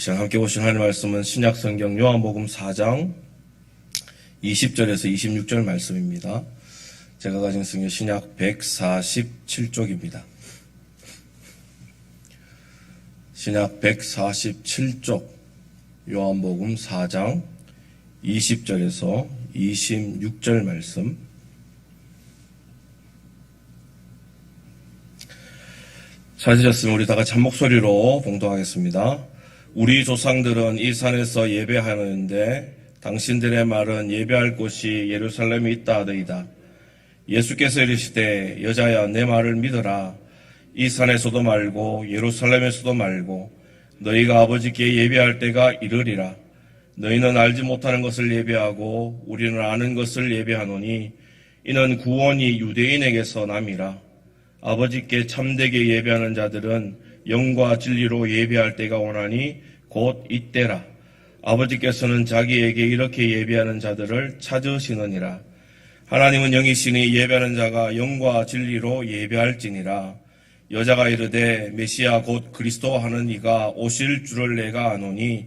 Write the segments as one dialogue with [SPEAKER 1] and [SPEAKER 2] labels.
[SPEAKER 1] 시간 함께 보신 하나님의 말씀은 신약성경 요한복음 4장 20절에서 26절 말씀입니다. 제가 가진 성경 신약 147쪽입니다. 신약 147쪽 요한복음 4장 20절에서 26절 말씀. 찾으셨으면 우리 다 같이 한 목소리로 봉독하겠습니다. 우리 조상들은 이 산에서 예배하는데 당신들의 말은 예배할 곳이 예루살렘에 있다 하더이다. 예수께서 이르시되 여자야 내 말을 믿어라. 이 산에서도 말고 예루살렘에서도 말고 너희가 아버지께 예배할 때가 이르리라. 너희는 알지 못하는 것을 예배하고 우리는 아는 것을 예배하노니 이는 구원이 유대인에게서 남이라. 아버지께 참되게 예배하는 자들은 영과 진리로 예배할 때가 오나니 곧 이때라. 아버지께서는 자기에게 이렇게 예배하는 자들을 찾으시느니라. 하나님은 영이시니 예배하는 자가 영과 진리로 예배할지니라. 여자가 이르되 메시아 곧 그리스도 하는 이가 오실 줄을 내가 아노니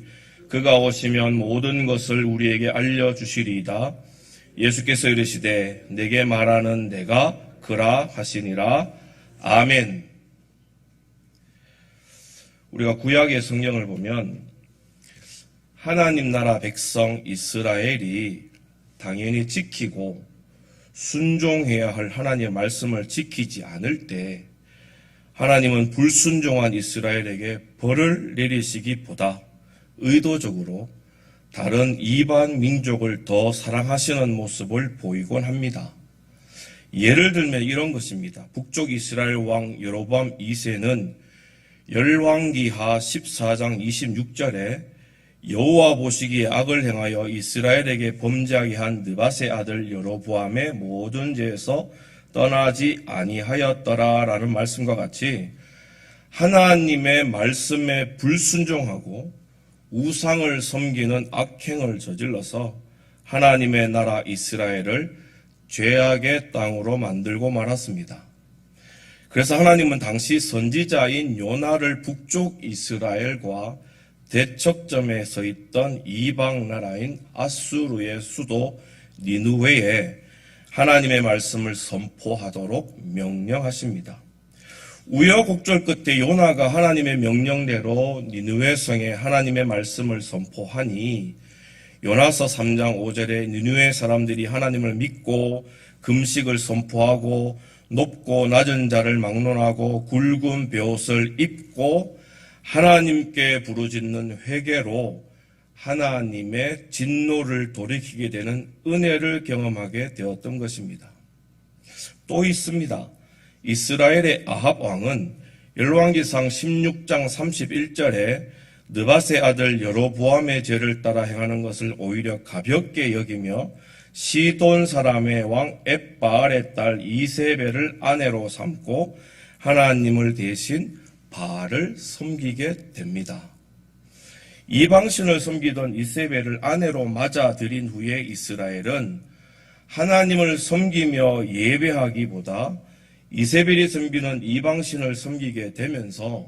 [SPEAKER 1] 그가 오시면 모든 것을 우리에게 알려주시리이다. 예수께서 이르시되 내게 말하는 내가 그라 하시니라. 아멘. 우리가 구약의 성경을 보면 하나님 나라 백성 이스라엘이 당연히 지키고 순종해야 할 하나님의 말씀을 지키지 않을 때 하나님은 불순종한 이스라엘에게 벌을 내리시기보다 의도적으로 다른 이방 민족을 더 사랑하시는 모습을 보이곤 합니다. 예를 들면 이런 것입니다. 북쪽 이스라엘 왕 여로보암 2세는 열왕기하 14장 26절에 여호와 보시기에 악을 행하여 이스라엘에게 범죄하게 한 느밧의 아들 여로보암의 모든 죄에서 떠나지 아니하였더라 라는 말씀과 같이 하나님의 말씀에 불순종하고 우상을 섬기는 악행을 저질러서 하나님의 나라 이스라엘을 죄악의 땅으로 만들고 말았습니다. 그래서 하나님은 당시 선지자인 요나를 북쪽 이스라엘과 대척점에 서 있던 이방 나라인 아수르의 수도 니느웨에 하나님의 말씀을 선포하도록 명령하십니다. 우여곡절 끝에 요나가 하나님의 명령대로 니느웨 성에 하나님의 말씀을 선포하니 요나서 3장 5절에 니느웨 사람들이 하나님을 믿고 금식을 선포하고 높고 낮은 자를 막론하고 굵은 베옷을 입고 하나님께 부르짖는 회개로 하나님의 진노를 돌이키게 되는 은혜를 경험하게 되었던 것입니다. 또 있습니다. 이스라엘의 아합 왕은 열왕기상 16장 31절에 느밧의 아들 여로보암의 죄를 따라 행하는 것을 오히려 가볍게 여기며 시돈 사람의 왕 엣바알의 딸 이세벨을 아내로 삼고 하나님을 대신 바알을 섬기게 됩니다. 이방신을 섬기던 이세벨을 아내로 맞아들인 후에 이스라엘은 하나님을 섬기며 예배하기보다 이세벨이 섬기는 이방신을 섬기게 되면서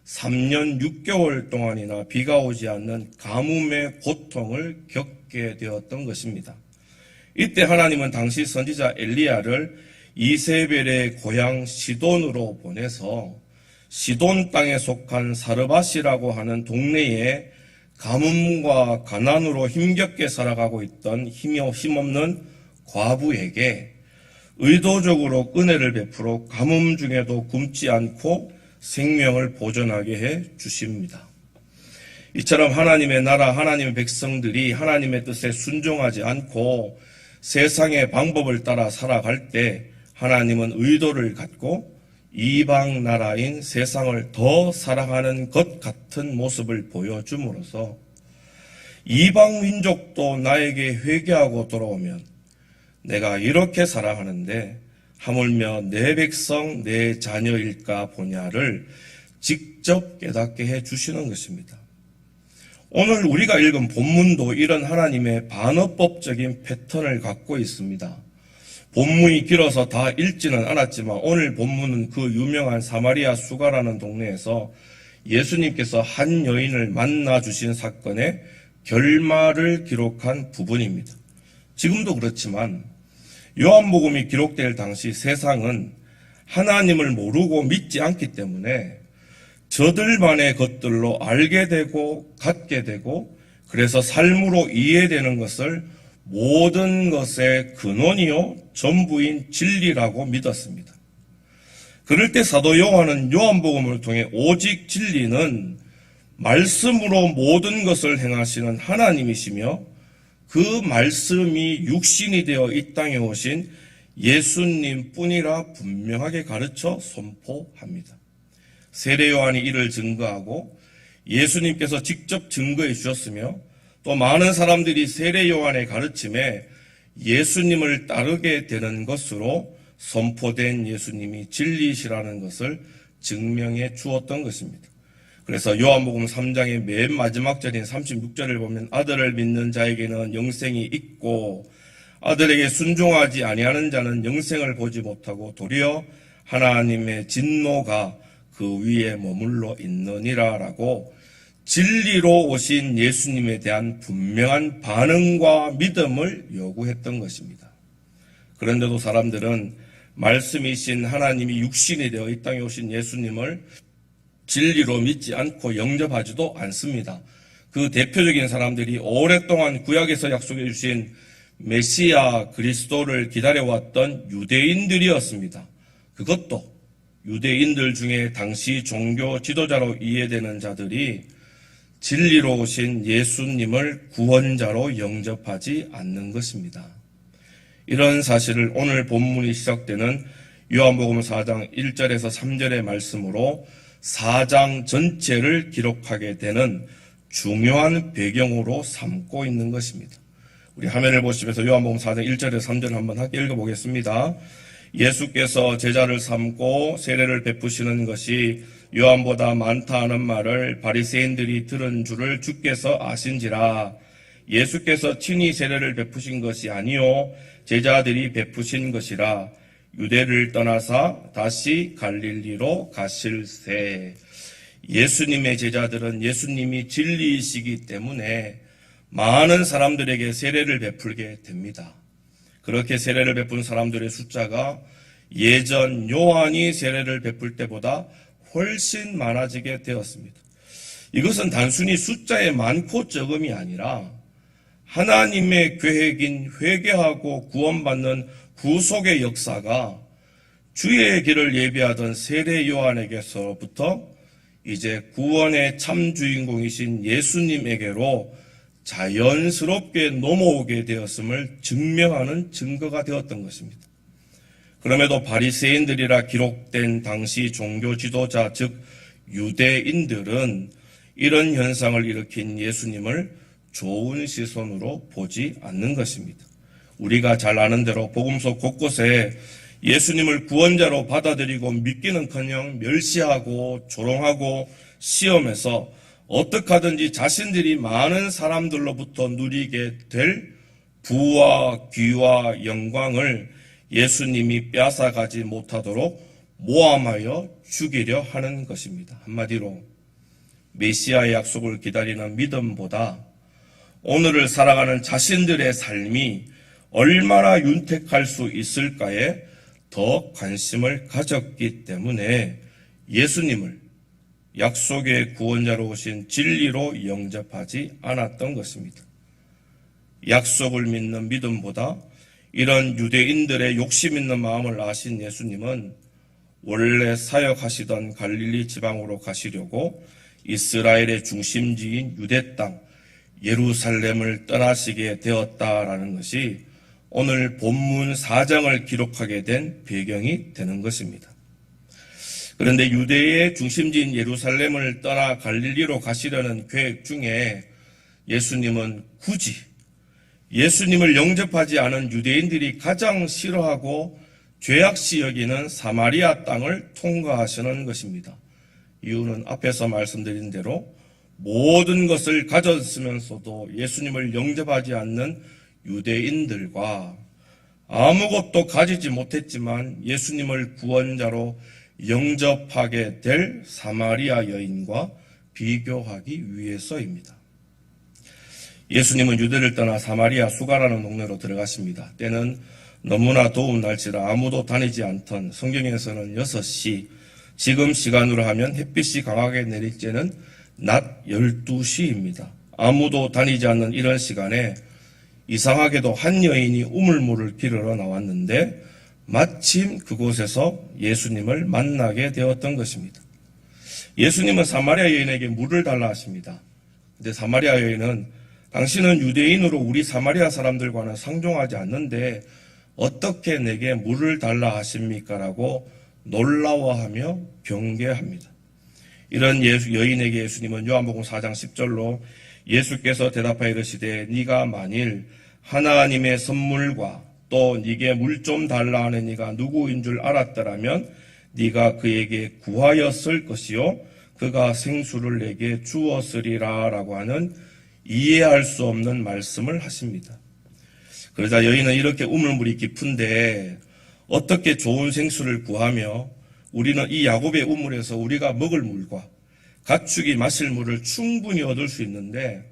[SPEAKER 1] 3년 6개월 동안이나 비가 오지 않는 가뭄의 고통을 겪게 되었던 것입니다. 이때 하나님은 당시 선지자 엘리야를 이세벨의 고향 시돈으로 보내서 시돈 땅에 속한 사르밧이라고 하는 동네에 가뭄과 가난으로 힘겹게 살아가고 있던 힘없는 과부에게 의도적으로 은혜를 베풀어 가뭄 중에도 굶지 않고 생명을 보존하게 해 주십니다. 이처럼 하나님의 나라, 하나님의 백성들이 하나님의 뜻에 순종하지 않고 세상의 방법을 따라 살아갈 때 하나님은 의도를 갖고 이방 나라인 세상을 더 사랑하는 것 같은 모습을 보여줌으로써 이방 민족도 나에게 회개하고 돌아오면 내가 이렇게 사랑하는데 하물며 내 백성, 내 자녀일까 보냐를 직접 깨닫게 해 주시는 것입니다. 오늘 우리가 읽은 본문도 이런 하나님의 반어법적인 패턴을 갖고 있습니다. 본문이 길어서 다 읽지는 않았지만 오늘 본문은 그 유명한 사마리아 수가라는 동네에서 예수님께서 한 여인을 만나 주신 사건의 결말을 기록한 부분입니다. 지금도 그렇지만 요한복음이 기록될 당시 세상은 하나님을 모르고 믿지 않기 때문에 저들만의 것들로 알게 되고 갖게 되고 그래서 삶으로 이해되는 것을 모든 것의 근원이요 전부인 진리라고 믿었습니다. 그럴 때 사도 요한은 요한복음을 통해 오직 진리는 말씀으로 모든 것을 행하시는 하나님이시며 그 말씀이 육신이 되어 이 땅에 오신 예수님 뿐이라 분명하게 가르쳐 선포합니다. 세례 요한이 이를 증거하고 예수님께서 직접 증거해 주셨으며 또 많은 사람들이 세례 요한의 가르침에 예수님을 따르게 되는 것으로 선포된 예수님이 진리시라는 것을 증명해 주었던 것입니다. 그래서 요한복음 3장의 맨 마지막 절인 36절을 보면 아들을 믿는 자에게는 영생이 있고 아들에게 순종하지 아니하는 자는 영생을 보지 못하고 도리어 하나님의 진노가 그 위에 머물러 있느니라라고 진리로 오신 예수님에 대한 분명한 반응과 믿음을 요구했던 것입니다. 그런데도 사람들은 말씀이신 하나님이 육신이 되어 이 땅에 오신 예수님을 진리로 믿지 않고 영접하지도 않습니다. 그 대표적인 사람들이 오랫동안 구약에서 약속해 주신 메시아 그리스도를 기다려왔던 유대인들이었습니다. 그것도 유대인들 중에 당시 종교 지도자로 이해되는 자들이 진리로 오신 예수님을 구원자로 영접하지 않는 것입니다. 이런 사실을 오늘 본문이 시작되는 요한복음 4장 1절에서 3절의 말씀으로 4장 전체를 기록하게 되는 중요한 배경으로 삼고 있는 것입니다. 우리 화면을 보시면서 요한복음 4장 1절에서 3절을 한번 함께 읽어보겠습니다. 예수께서 제자를 삼고 세례를 베푸시는 것이 요한보다 많다 하는 말을 바리새인들이 들은 줄을 주께서 아신지라. 예수께서 친히 세례를 베푸신 것이 아니요 제자들이 베푸신 것이라. 유대를 떠나사 다시 갈릴리로 가실새. 예수님의 제자들은 예수님이 진리이시기 때문에 많은 사람들에게 세례를 베풀게 됩니다. 그렇게 세례를 베푼 사람들의 숫자가 예전 요한이 세례를 베풀 때보다 훨씬 많아지게 되었습니다. 이것은 단순히 숫자의 많고 적음이 아니라 하나님의 계획인 회개하고 구원받는 구속의 역사가 주의 길을 예비하던 세례 요한에게서부터 이제 구원의 참 주인공이신 예수님에게로 자연스럽게 넘어오게 되었음을 증명하는 증거가 되었던 것입니다. 그럼에도 바리새인들이라 기록된 당시 종교 지도자 즉 유대인들은 이런 현상을 일으킨 예수님을 좋은 시선으로 보지 않는 것입니다. 우리가 잘 아는 대로 복음서 곳곳에 예수님을 구원자로 받아들이고 믿기는커녕 멸시하고 조롱하고 시험해서 어떻게 하든지 자신들이 많은 사람들로부터 누리게 될 부와 귀와 영광을 예수님이 빼앗아가지 못하도록 모함하여 죽이려 하는 것입니다. 한마디로 메시아의 약속을 기다리는 믿음보다 오늘을 살아가는 자신들의 삶이 얼마나 윤택할 수 있을까에 더 관심을 가졌기 때문에 예수님을 약속의 구원자로 오신 진리로 영접하지 않았던 것입니다. 약속을 믿는 믿음보다 이런 유대인들의 욕심 있는 마음을 아신 예수님은 원래 사역하시던 갈릴리 지방으로 가시려고 이스라엘의 중심지인 유대 땅 예루살렘을 떠나시게 되었다라는 것이 오늘 본문 4장을 기록하게 된 배경이 되는 것입니다. 그런데 유대의 중심지인 예루살렘을 떠나 갈릴리로 가시려는 계획 중에 예수님은 굳이 예수님을 영접하지 않은 유대인들이 가장 싫어하고 죄악시 여기는 사마리아 땅을 통과하시는 것입니다. 이유는 앞에서 말씀드린 대로 모든 것을 가졌으면서도 예수님을 영접하지 않는 유대인들과 아무것도 가지지 못했지만 예수님을 구원자로 영접하게 될 사마리아 여인과 비교하기 위해서입니다. 예수님은 유대를 떠나 사마리아 수가라는 동네로 들어가십니다. 때는 너무나 더운 날씨라 아무도 다니지 않던 성경에서는 6시, 지금 시간으로 하면 햇빛이 강하게 내릴 때는 낮 12시입니다. 아무도 다니지 않는 이런 시간에 이상하게도 한 여인이 우물물을 기르러 나왔는데 마침 그곳에서 예수님을 만나게 되었던 것입니다. 예수님은 사마리아 여인에게 물을 달라 하십니다. 근데 사마리아 여인은 당신은 유대인으로 우리 사마리아 사람들과는 상종하지 않는데 어떻게 내게 물을 달라 하십니까? 라고 놀라워하며 경계합니다. 이런 여인에게 예수님은 요한복음 4장 10절로 예수께서 대답하여 이르시되 네가 만일 하나님의 선물과 또 네게 물 좀 달라 하는 이가 누구인 줄 알았더라면 네가 그에게 구하였을 것이요 그가 생수를 내게 주었으리라 라고 하는 이해할 수 없는 말씀을 하십니다. 그러자 여인은 이렇게 우물물이 깊은데 어떻게 좋은 생수를 구하며 우리는 이 야곱의 우물에서 우리가 먹을 물과 가축이 마실 물을 충분히 얻을 수 있는데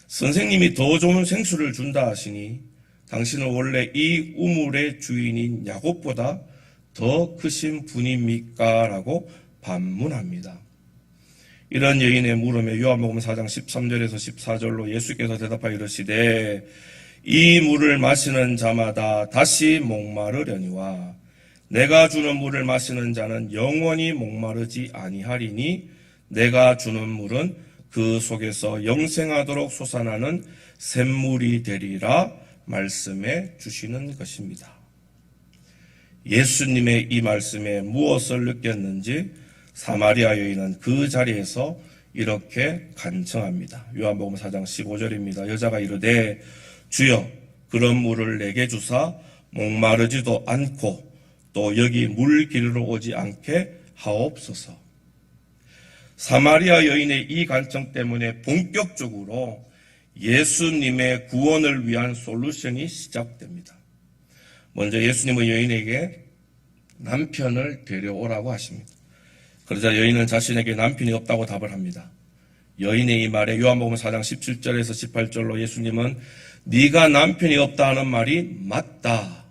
[SPEAKER 1] 선생님이 더 좋은 생수를 준다 하시니 당신은 원래 이 우물의 주인인 야곱보다 더 크신 분입니까? 라고 반문합니다. 이런 여인의 물음에 요한복음 4장 13절에서 14절로 예수께서 대답하여 이르시되 이 물을 마시는 자마다 다시 목마르려니와 내가 주는 물을 마시는 자는 영원히 목마르지 아니하리니 내가 주는 물은 그 속에서 영생하도록 솟아나는 샘물이 되리라 말씀해 주시는 것입니다. 예수님의 이 말씀에 무엇을 느꼈는지 사마리아 여인은 그 자리에서 이렇게 간청합니다. 요한복음 4장 15절입니다. 여자가 이르되 주여 그런 물을 내게 주사 목마르지도 않고 또 여기 물 기르러 오지 않게 하옵소서. 사마리아 여인의 이 간청 때문에 본격적으로 예수님의 구원을 위한 솔루션이 시작됩니다. 먼저 예수님은 여인에게 남편을 데려오라고 하십니다. 그러자 여인은 자신에게 남편이 없다고 답을 합니다. 여인의 이 말에 요한복음 4장 17절에서 18절로 예수님은 네가 남편이 없다 하는 말이 맞다.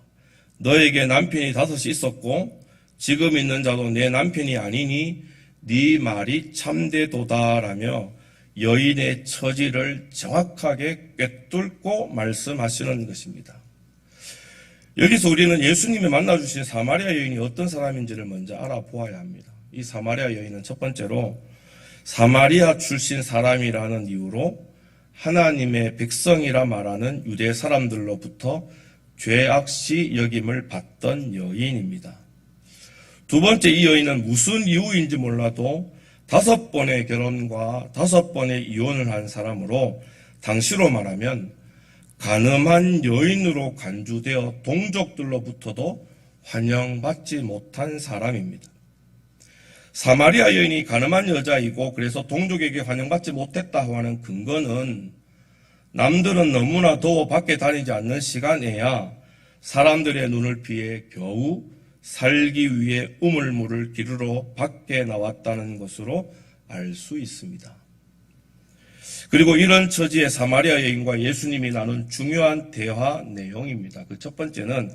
[SPEAKER 1] 너에게 남편이 5이 있었고 지금 있는 자도 내 남편이 아니니 네 말이 참되도다라며 여인의 처지를 정확하게 꿰뚫고 말씀하시는 것입니다. 여기서 우리는 예수님이 만나주신 사마리아 여인이 어떤 사람인지를 먼저 알아보아야 합니다. 이 사마리아 여인은 첫 번째로 사마리아 출신 사람이라는 이유로 하나님의 백성이라 말하는 유대 사람들로부터 죄악시 여김을 받던 여인입니다. 두 번째, 이 여인은 무슨 이유인지 몰라도 5번의 결혼과 5번의 이혼을 한 사람으로 당시로 말하면 간음한 여인으로 간주되어 동족들로부터도 환영받지 못한 사람입니다. 사마리아 여인이 간음한 여자이고 그래서 동족에게 환영받지 못했다고 하는 근거는 남들은 너무나 더워 밖에 다니지 않는 시간에야 사람들의 눈을 피해 겨우 살기 위해 우물물을 기르러 밖에 나왔다는 것으로 알 수 있습니다. 그리고 이런 처지의 사마리아 여인과 예수님이 나눈 중요한 대화 내용입니다. 그 첫 번째는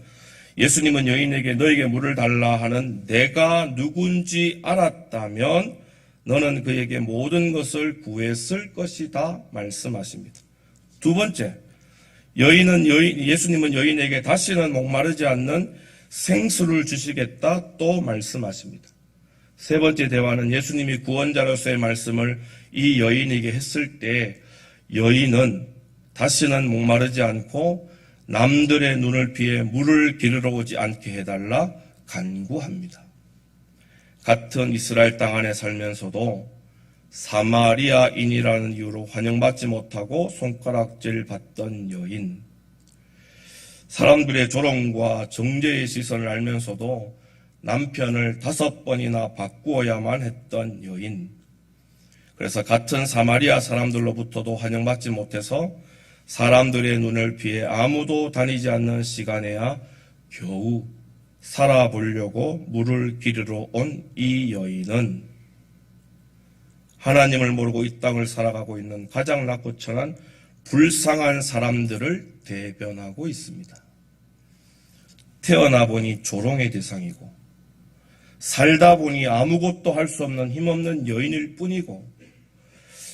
[SPEAKER 1] 예수님은 여인에게 너에게 물을 달라 하는 내가 누군지 알았다면 너는 그에게 모든 것을 구했을 것이다 말씀하십니다. 두 번째, 예수님은 여인에게 다시는 목마르지 않는 생수를 주시겠다 또 말씀하십니다. 세 번째 대화는 예수님이 구원자로서의 말씀을 이 여인에게 했을 때 여인은 다시는 목마르지 않고 남들의 눈을 피해 물을 기르러 오지 않게 해달라 간구합니다. 같은 이스라엘 땅 안에 살면서도 사마리아인이라는 이유로 환영받지 못하고 손가락질 받던 여인, 사람들의 조롱과 정죄의 시선을 알면서도 남편을 5번이나 바꾸어야만 했던 여인, 그래서 같은 사마리아 사람들로부터도 환영받지 못해서 사람들의 눈을 피해 아무도 다니지 않는 시간에야 겨우 살아보려고 물을 기르러 온 이 여인은 하나님을 모르고 이 땅을 살아가고 있는 가장 낮고 천한 불쌍한 사람들을 대변하고 있습니다. 태어나 보니 조롱의 대상이고 살다 보니 아무것도 할 수 없는 힘없는 여인일 뿐이고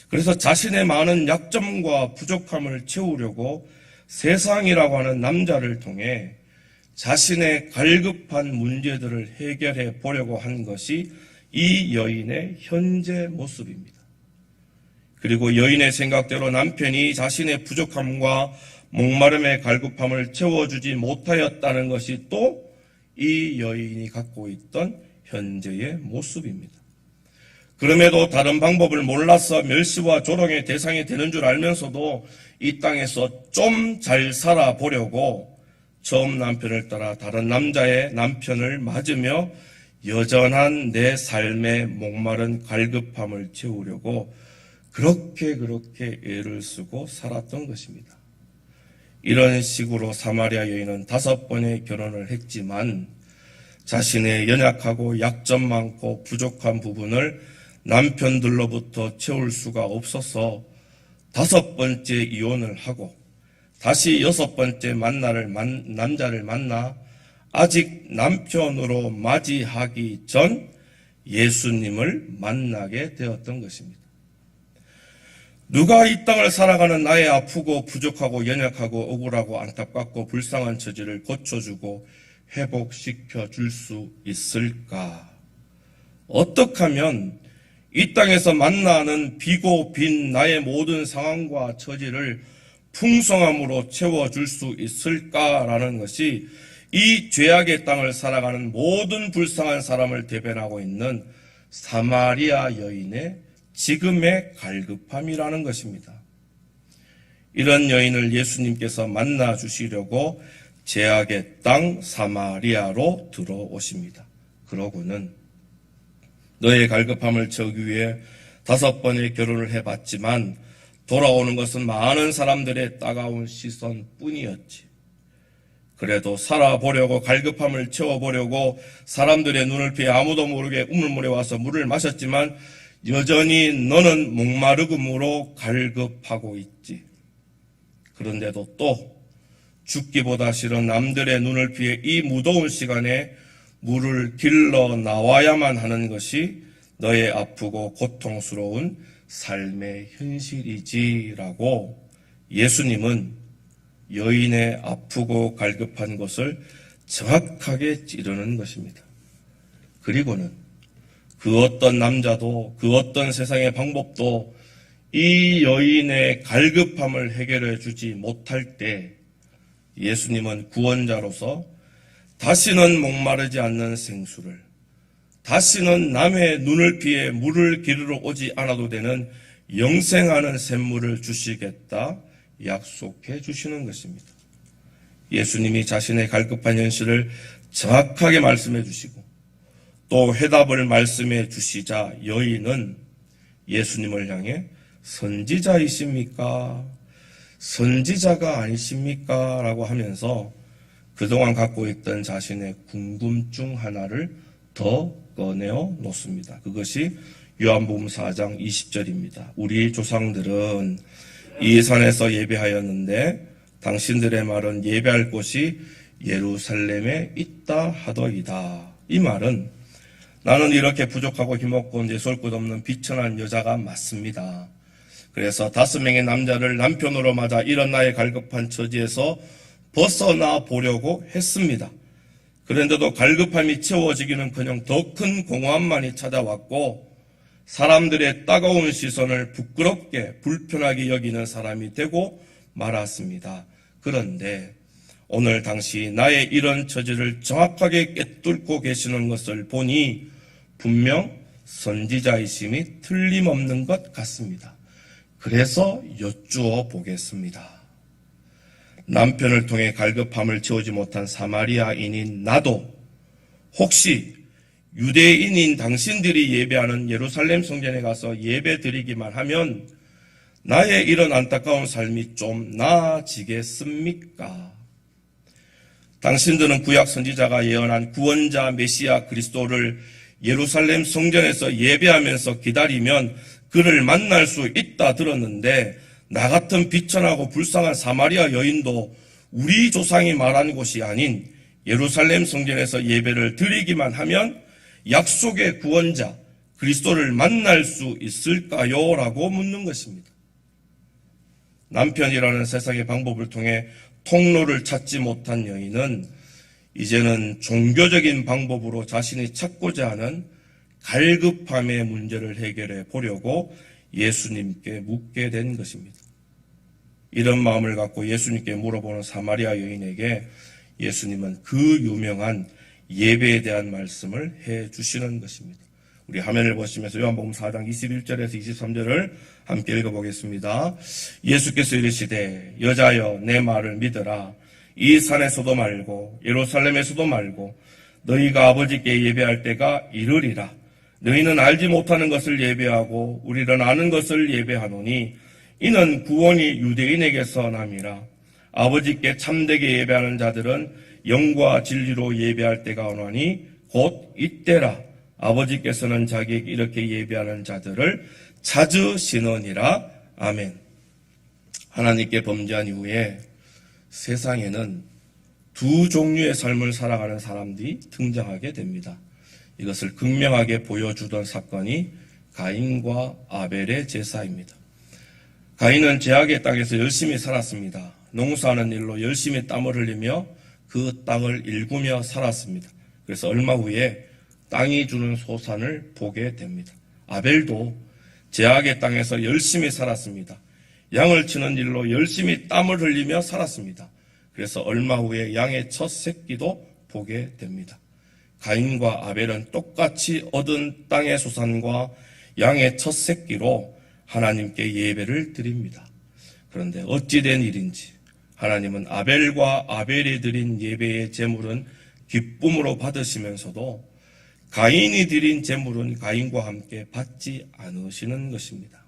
[SPEAKER 1] 그래서 자신의 많은 약점과 부족함을 채우려고 세상이라고 하는 남자를 통해 자신의 갈급한 문제들을 해결해 보려고 한 것이 이 여인의 현재 모습입니다. 그리고 여인의 생각대로 남편이 자신의 부족함과 목마름의 갈급함을 채워주지 못하였다는 것이 또 이 여인이 갖고 있던 현재의 모습입니다. 그럼에도 다른 방법을 몰라서 멸시와 조롱의 대상이 되는 줄 알면서도 이 땅에서 좀 잘 살아보려고 처음 남편을 따라 다른 남자의 남편을 맞으며 여전한 내 삶의 목마른 갈급함을 채우려고 그렇게 애를 쓰고 살았던 것입니다. 이런 식으로 사마리아 여인은 5번의 결혼을 했지만 자신의 연약하고 약점 많고 부족한 부분을 남편들로부터 채울 수가 없어서 5번째 이혼을 하고 다시 6번째 남자를 만나 아직 남편으로 맞이하기 전 예수님을 만나게 되었던 것입니다. 누가 이 땅을 살아가는 나의 아프고 부족하고 연약하고 억울하고 안타깝고 불쌍한 처지를 고쳐주고 회복시켜 줄 수 있을까? 어떻게 하면 이 땅에서 만나는 비고 빈 나의 모든 상황과 처지를 풍성함으로 채워줄 수 있을까라는 것이 이 죄악의 땅을 살아가는 모든 불쌍한 사람을 대변하고 있는 사마리아 여인의 지금의 갈급함이라는 것입니다. 이런 여인을 예수님께서 만나 주시려고 죄악의 땅 사마리아로 들어오십니다. 그러고는 너의 갈급함을 채우기 위해 5번의 결혼을 해봤지만 돌아오는 것은 많은 사람들의 따가운 시선뿐이었지. 그래도 살아보려고 갈급함을 채워보려고 사람들의 눈을 피해 아무도 모르게 우물물에 와서 물을 마셨지만 여전히 너는 목마르금으로 갈급하고 있지. 그런데도 또 죽기보다 싫은 남들의 눈을 피해 이 무더운 시간에 물을 길러 나와야만 하는 것이 너의 아프고 고통스러운 삶의 현실이지라고 예수님은 여인의 아프고 갈급한 것을 정확하게 찌르는 것입니다. 그리고는 그 어떤 남자도 그 어떤 세상의 방법도 이 여인의 갈급함을 해결해 주지 못할 때 예수님은 구원자로서 다시는 목마르지 않는 생수를, 다시는 남의 눈을 피해 물을 기르러 오지 않아도 되는 영생하는 샘물을 주시겠다 약속해 주시는 것입니다. 예수님이 자신의 갈급한 현실을 정확하게 말씀해 주시고 또 해답을 말씀해 주시자 여인은 예수님을 향해 선지자이십니까? 선지자가 아니십니까? 라고 하면서 그동안 갖고 있던 자신의 궁금증 하나를 더 꺼내어 놓습니다. 그것이 요한복음 4장 20절입니다. 우리 조상들은 이 산에서 예배하였는데 당신들의 말은 예배할 곳이 예루살렘에 있다 하더이다. 이 말은 나는 이렇게 부족하고 힘없고 내쏠 것 없는 비천한 여자가 맞습니다. 그래서 5명의 남자를 남편으로 맞아 이런 나의 갈급한 처지에서 벗어나 보려고 했습니다. 그런데도 갈급함이 채워지기는커녕 더 큰 공허함만이 찾아왔고 사람들의 따가운 시선을 부끄럽게 불편하게 여기는 사람이 되고 말았습니다. 그런데 오늘 당시 나의 이런 처지를 정확하게 꿰뚫고 계시는 것을 보니 분명 선지자이심이 틀림없는 것 같습니다. 그래서 여쭈어 보겠습니다. 남편을 통해 갈급함을 채우지 못한 사마리아인인 나도 혹시 유대인인 당신들이 예배하는 예루살렘 성전에 가서 예배 드리기만 하면 나의 이런 안타까운 삶이 좀 나아지겠습니까? 당신들은 구약 선지자가 예언한 구원자 메시아 그리스도를 예루살렘 성전에서 예배하면서 기다리면 그를 만날 수 있다 들었는데, 나 같은 비천하고 불쌍한 사마리아 여인도 우리 조상이 말한 곳이 아닌 예루살렘 성전에서 예배를 드리기만 하면 약속의 구원자 그리스도를 만날 수 있을까요? 라고 묻는 것입니다. 남편이라는 세상의 방법을 통해 통로를 찾지 못한 여인은 이제는 종교적인 방법으로 자신이 찾고자 하는 갈급함의 문제를 해결해 보려고 예수님께 묻게 된 것입니다. 이런 마음을 갖고 예수님께 물어보는 사마리아 여인에게 예수님은 그 유명한 예배에 대한 말씀을 해 주시는 것입니다. 우리 화면을 보시면서 요한복음 4장 21절에서 23절을 함께 읽어보겠습니다. 예수께서 이르시되 여자여 내 말을 믿으라. 이 산에서도 말고 예루살렘에서도 말고 너희가 아버지께 예배할 때가 이르리라. 너희는 알지 못하는 것을 예배하고 우리는 아는 것을 예배하노니 이는 구원이 유대인에게서 남이라. 아버지께 참되게 예배하는 자들은 영과 진리로 예배할 때가 오나니 곧 이때라. 아버지께서는 자기에게 이렇게 예배하는 자들을 찾으시느니라. 아멘. 하나님께 범죄한 이후에 세상에는 두 종류의 삶을 살아가는 사람들이 등장하게 됩니다. 이것을 극명하게 보여주던 사건이 가인과 아벨의 제사입니다. 가인은 죄악의 땅에서 열심히 살았습니다. 농사하는 일로 열심히 땀을 흘리며 그 땅을 일구며 살았습니다. 그래서 얼마 후에 땅이 주는 소산을 보게 됩니다. 아벨도 죄악의 땅에서 열심히 살았습니다. 양을 치는 일로 열심히 땀을 흘리며 살았습니다. 그래서 얼마 후에 양의 첫 새끼도 보게 됩니다. 가인과 아벨은 똑같이 얻은 땅의 소산과 양의 첫 새끼로 하나님께 예배를 드립니다. 그런데 어찌된 일인지 하나님은 아벨과 아벨이 드린 예배의 제물은 기쁨으로 받으시면서도 가인이 드린 제물은 가인과 함께 받지 않으시는 것입니다.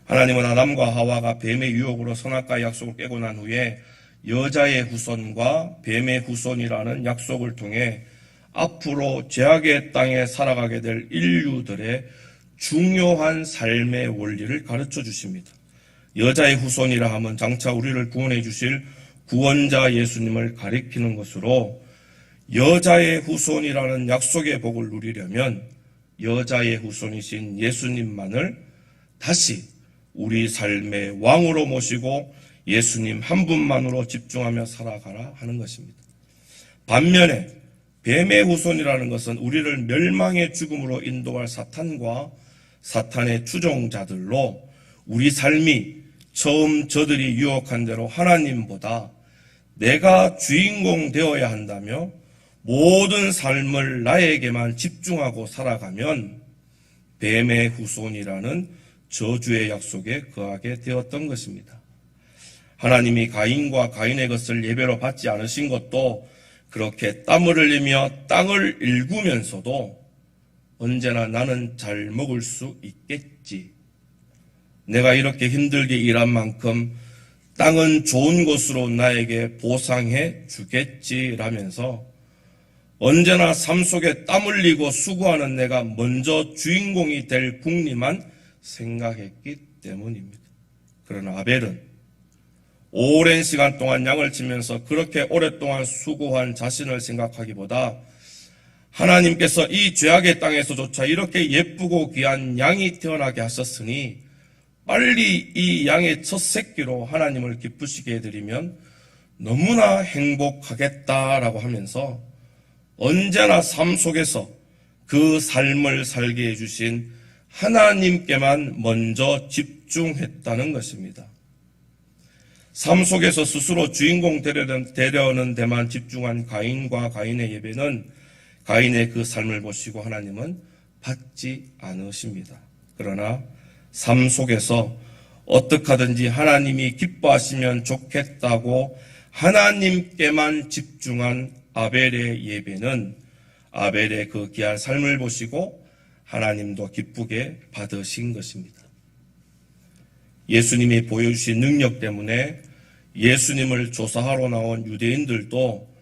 [SPEAKER 1] 하나님은 아담과 하와가 뱀의 유혹으로 선악과의 약속을 깨고 난 후에 여자의 후손과 뱀의 후손이라는 약속을 통해 앞으로 죄악의 땅에 살아가게 될 인류들의 중요한 삶의 원리를 가르쳐 주십니다. 여자의 후손이라 하면 장차 우리를 구원해 주실 구원자 예수님을 가리키는 것으로, 여자의 후손이라는 약속의 복을 누리려면 여자의 후손이신 예수님만을 다시 우리 삶의 왕으로 모시고 예수님 한 분만으로 집중하며 살아가라 하는 것입니다. 반면에 뱀의 후손이라는 것은 우리를 멸망의 죽음으로 인도할 사탄과 사탄의 추종자들로 우리 삶이 처음 저들이 유혹한 대로 하나님보다 내가 주인공 되어야 한다며 모든 삶을 나에게만 집중하고 살아가면 뱀의 후손이라는 저주의 약속에 거하게 되었던 것입니다. 하나님이 가인과 가인의 것을 예배로 받지 않으신 것도 그렇게 땀을 흘리며 땅을 일구면서도 언제나 나는 잘 먹을 수 있겠지, 내가 이렇게 힘들게 일한 만큼 땅은 좋은 것으로 나에게 보상해 주겠지라면서 언제나 삶 속에 땀 흘리고 수고하는 내가 먼저 주인공이 될 궁리만 생각했기 때문입니다. 그러나 아벨은 오랜 시간 동안 양을 치면서 그렇게 오랫동안 수고한 자신을 생각하기보다 하나님께서 이 죄악의 땅에서조차 이렇게 예쁘고 귀한 양이 태어나게 하셨으니 빨리 이 양의 첫 새끼로 하나님을 기쁘시게 해드리면 너무나 행복하겠다라고 하면서 언제나 삶 속에서 그 삶을 살게 해주신 하나님께만 먼저 집중했다는 것입니다. 삶 속에서 스스로 주인공 되려는 데만 집중한 가인과 가인의 예배는 가인의 그 삶을 보시고 하나님은 받지 않으십니다. 그러나 삶 속에서 어떻게 하든지 하나님이 기뻐하시면 좋겠다고 하나님께만 집중한 아벨의 예배는 아벨의 그 귀한 삶을 보시고 하나님도 기쁘게 받으신 것입니다. 예수님이 보여주신 능력 때문에 예수님을 조사하러 나온 유대인들도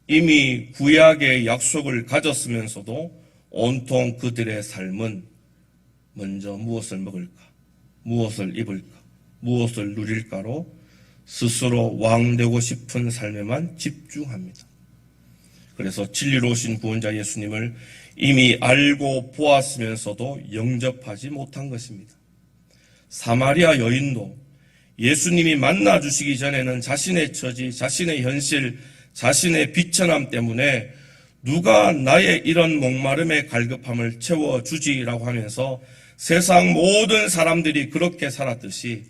[SPEAKER 1] 이미 구약의 약속을 가졌으면서도 온통 그들의 삶은 먼저 무엇을 먹을까, 무엇을 입을까, 무엇을 누릴까로 스스로 왕되고 싶은 삶에만 집중합니다. 그래서 진리로 오신 구원자 예수님을 이미 알고 보았으면서도 영접하지 못한 것입니다. 사마리아 여인도 예수님이 만나주시기 전에는 자신의 처지, 자신의 현실, 자신의 비천함 때문에 누가 나의 이런 목마름의 갈급함을 채워주지라고 하면서 세상 모든 사람들이 그렇게 살았듯이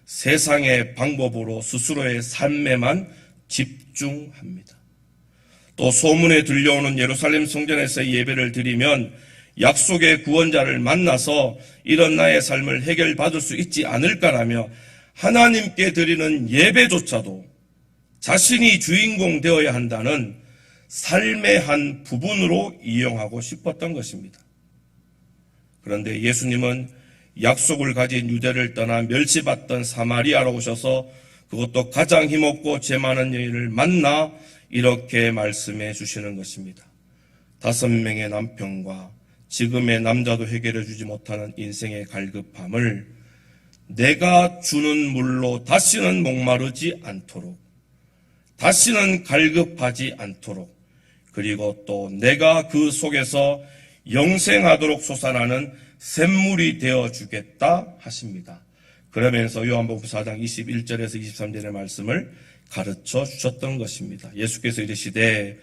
[SPEAKER 1] 세상의 방법으로 스스로의 삶에만 집중합니다. 또 소문에 들려오는 예루살렘 성전에서 예배를 드리면 약속의 구원자를 만나서 이런 나의 삶을 해결받을 수 있지 않을까라며 하나님께 드리는 예배조차도 자신이 주인공 되어야 한다는 삶의 한 부분으로 이용하고 싶었던 것입니다. 그런데 예수님은 약속을 가진 유대를 떠나 멸시받던 사마리아로 오셔서 그것도 가장 힘없고 죄 많은 여인을 만나 이렇게 말씀해 주시는 것입니다. 5명의 남편과 지금의 남자도 해결해 주지 못하는 인생의 갈급함을 내가 주는 물로 다시는 목마르지 않도록, 다시는 갈급하지 않도록, 그리고 또 내가 그 속에서 영생하도록 솟아나는 샘물이 되어주겠다 하십니다. 그러면서 요한복음 4장 21절에서 23절의 말씀을 가르쳐 주셨던 것입니다. 예수께서 이르시되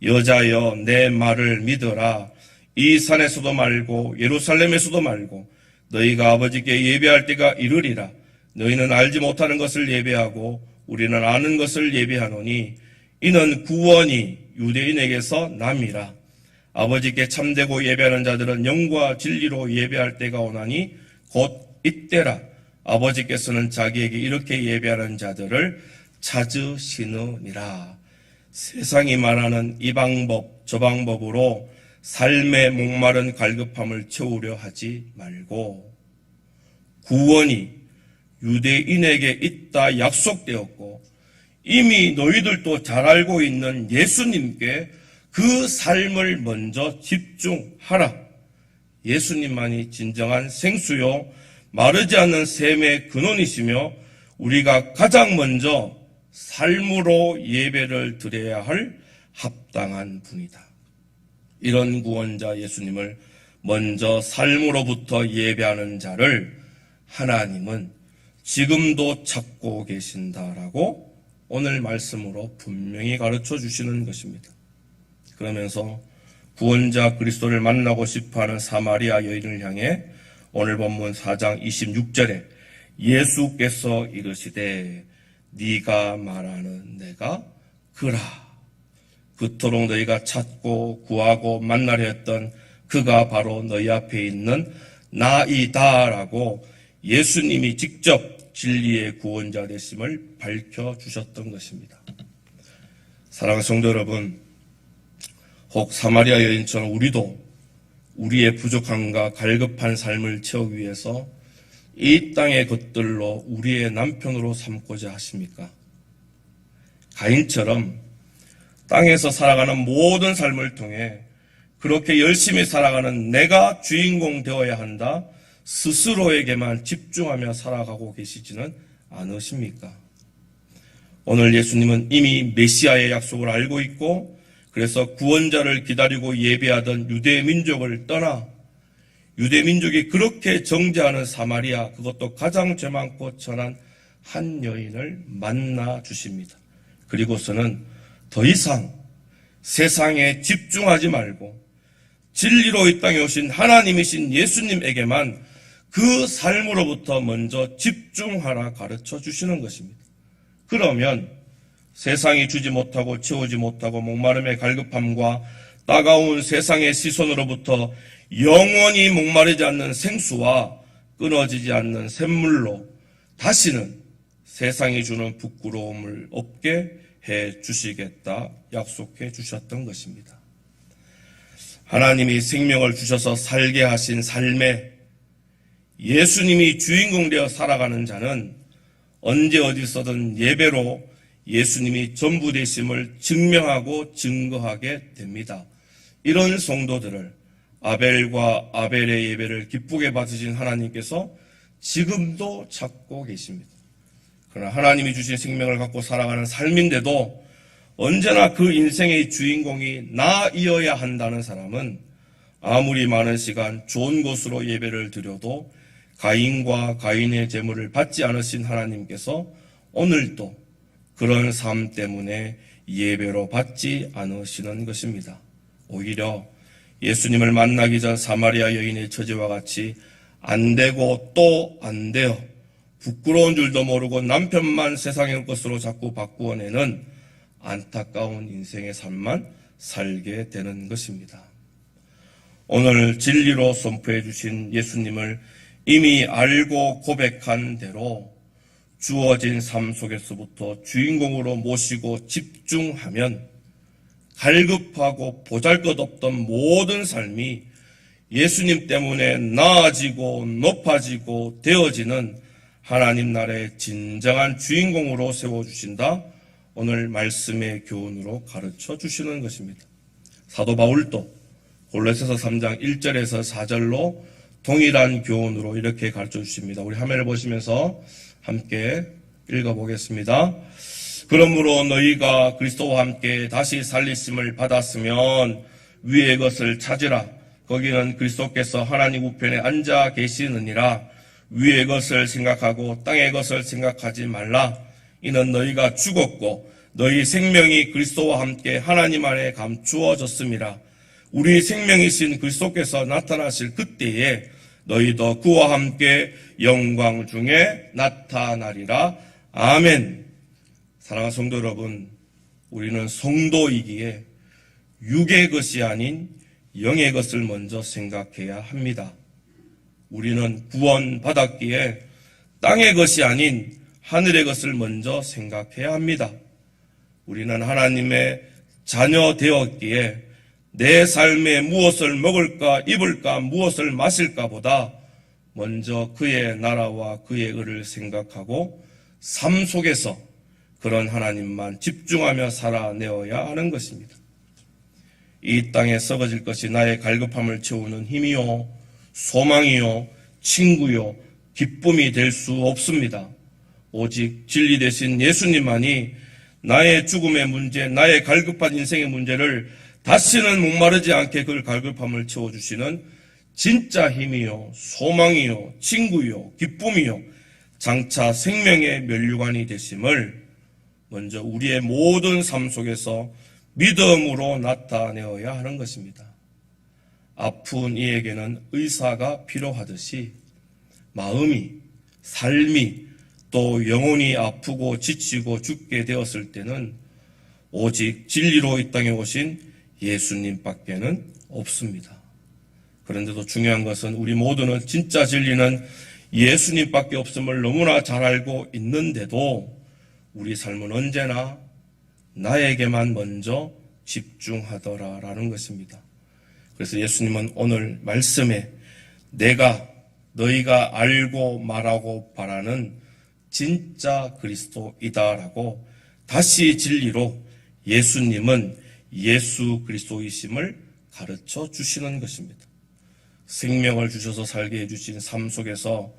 [SPEAKER 1] 여자여 내 말을 믿어라. 이 산에서도 말고 예루살렘에서도 말고 너희가 아버지께 예배할 때가 이르리라. 너희는 알지 못하는 것을 예배하고 우리는 아는 것을 예배하노니 이는 구원이 유대인에게서 남이라. 아버지께 참되고 예배하는 자들은 영과 진리로 예배할 때가 오나니 곧 이때라. 아버지께서는 자기에게 이렇게 예배하는 자들을 찾으시느니라. 세상이 말하는 이 방법 저 방법으로 삶의 목마른 갈급함을 채우려 하지 말고 구원이 유대인에게 있다 약속되었고 이미 너희들도 잘 알고 있는 예수님께 그 삶을 먼저 집중하라. 예수님만이 진정한 생수요 마르지 않는 샘의 근원이시며 우리가 가장 먼저 삶으로 예배를 드려야 할 합당한 분이다. 이런 구원자 예수님을 먼저 삶으로부터 예배하는 자를 하나님은 지금도 찾고 계신다라고 오늘 말씀으로 분명히 가르쳐 주시는 것입니다. 그러면서 구원자 그리스도를 만나고 싶어하는 사마리아 여인을 향해 오늘 본문 4장 26절에 예수께서 이르시되 네가 말하는 내가 그라. 그토록 너희가 찾고 구하고 만나려 했던 그가 바로 너희 앞에 있는 나이다라고 예수님이 직접 진리의 구원자 되심을 밝혀주셨던 것입니다. 사랑하는 성도 여러분, 혹 사마리아 여인처럼 우리도 우리의 부족함과 갈급한 삶을 채우기 위해서 이 땅의 것들로 우리의 남편으로 삼고자 하십니까? 가인처럼 땅에서 살아가는 모든 삶을 통해 그렇게 열심히 살아가는 내가 주인공 되어야 한다 스스로에게만 집중하며 살아가고 계시지는 않으십니까? 오늘 예수님은 이미 메시아의 약속을 알고 있고 그래서 구원자를 기다리고 예배하던 유대 민족을 떠나 유대 민족이 그렇게 정죄하는 사마리아, 그것도 가장 죄 많고 천한 한 여인을 만나 주십니다. 그리고서는 더 이상 세상에 집중하지 말고 진리로 이 땅에 오신 하나님이신 예수님에게만 그 삶으로부터 먼저 집중하라 가르쳐 주시는 것입니다. 그러면 세상이 주지 못하고 채우지 못하고 목마름의 갈급함과 따가운 세상의 시선으로부터 영원히 목마르지 않는 생수와 끊어지지 않는 샘물로 다시는 세상이 주는 부끄러움을 없게 해 주시겠다 약속해 주셨던 것입니다. 하나님이 생명을 주셔서 살게 하신 삶에 예수님이 주인공 되어 살아가는 자는 언제 어디서든 예배로 예수님이 전부 되심을 증명하고 증거하게 됩니다. 이런 성도들을 아벨과 아벨의 예배를 기쁘게 받으신 하나님께서 지금도 찾고 계십니다. 그러나 하나님이 주신 생명을 갖고 살아가는 삶인데도 언제나 그 인생의 주인공이 나이어야 한다는 사람은 아무리 많은 시간 좋은 곳으로 예배를 드려도 가인과 가인의 제물을 받지 않으신 하나님께서 오늘도 그런 삶 때문에 예배로 받지 않으시는 것입니다. 오히려 예수님을 만나기 전 사마리아 여인의 처지와 같이 안 되고 또 안 되어 부끄러운 줄도 모르고 남편만 세상의 것으로 자꾸 바꾸어내는 안타까운 인생의 삶만 살게 되는 것입니다. 오늘 진리로 선포해 주신 예수님을 이미 알고 고백한 대로 주어진 삶 속에서부터 주인공으로 모시고 집중하면 갈급하고 보잘것없던 모든 삶이 예수님 때문에 나아지고 높아지고 되어지는 하나님 나라의 진정한 주인공으로 세워주신다. 오늘 말씀의 교훈으로 가르쳐 주시는 것입니다. 사도 바울도 골로새서 3장 1절에서 4절로 동일한 교훈으로 이렇게 가르쳐 주십니다. 우리 화면을 보시면서 함께 읽어보겠습니다. 그러므로 너희가 그리스도와 함께 다시 살리심을 받았으면 위의 것을 찾으라. 거기는 그리스도께서 하나님 우편에 앉아 계시느니라. 위의 것을 생각하고 땅의 것을 생각하지 말라. 이는 너희가 죽었고 너희 생명이 그리스도와 함께 하나님 안에 감추어졌음이라. 우리 생명이신 그리스도께서 나타나실 그때에 너희도 그와 함께 영광 중에 나타나리라. 아멘. 사랑하는 성도 여러분, 우리는 성도이기에 육의 것이 아닌 영의 것을 먼저 생각해야 합니다. 우리는 구원받았기에 땅의 것이 아닌 하늘의 것을 먼저 생각해야 합니다. 우리는 하나님의 자녀 되었기에 내 삶에 무엇을 먹을까 입을까 무엇을 마실까 보다 먼저 그의 나라와 그의 의를 생각하고 삶 속에서 그런 하나님만 집중하며 살아내어야 하는 것입니다. 이 땅에 썩어질 것이 나의 갈급함을 채우는 힘이요 소망이요 친구요 기쁨이 될 수 없습니다. 오직 진리 되신 예수님만이 나의 죽음의 문제, 나의 갈급한 인생의 문제를 다시는 목마르지 않게 그 갈급함을 채워주시는 진짜 힘이요 소망이요 친구요 기쁨이요 장차 생명의 면류관이 되심을 먼저 우리의 모든 삶 속에서 믿음으로 나타내어야 하는 것입니다. 아픈 이에게는 의사가 필요하듯이 마음이, 삶이 또 영혼이 아프고 지치고 죽게 되었을 때는 오직 진리로 이 땅에 오신 예수님밖에는 없습니다. 그런데도 중요한 것은 우리 모두는 진짜 진리는 예수님밖에 없음을 너무나 잘 알고 있는데도 우리 삶은 언제나 나에게만 먼저 집중하더라라는 것입니다. 그래서 예수님은 오늘 말씀에 내가 너희가 알고 말하고 바라는 진짜 그리스도이다라고 다시 진리로 예수님은 예수 그리스도이심을 가르쳐 주시는 것입니다. 생명을 주셔서 살게 해주신 삶 속에서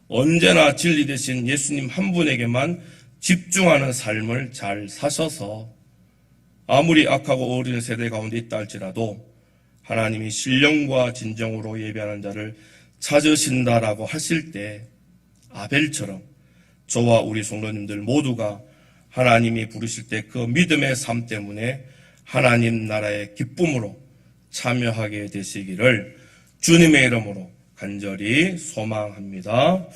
[SPEAKER 1] 언제나 진리 되신 예수님 한 분에게만 집중하는 삶을 잘 사셔서 아무리 악하고 어린 세대 가운데 있다 할지라도 하나님이 신령과 진정으로 예배하는 자를 찾으신다라고 하실 때 아벨처럼 저와 우리 성도님들 모두가 하나님이 부르실 때 그 믿음의 삶 때문에 하나님 나라의 기쁨으로 참여하게 되시기를 주님의 이름으로 간절히 소망합니다.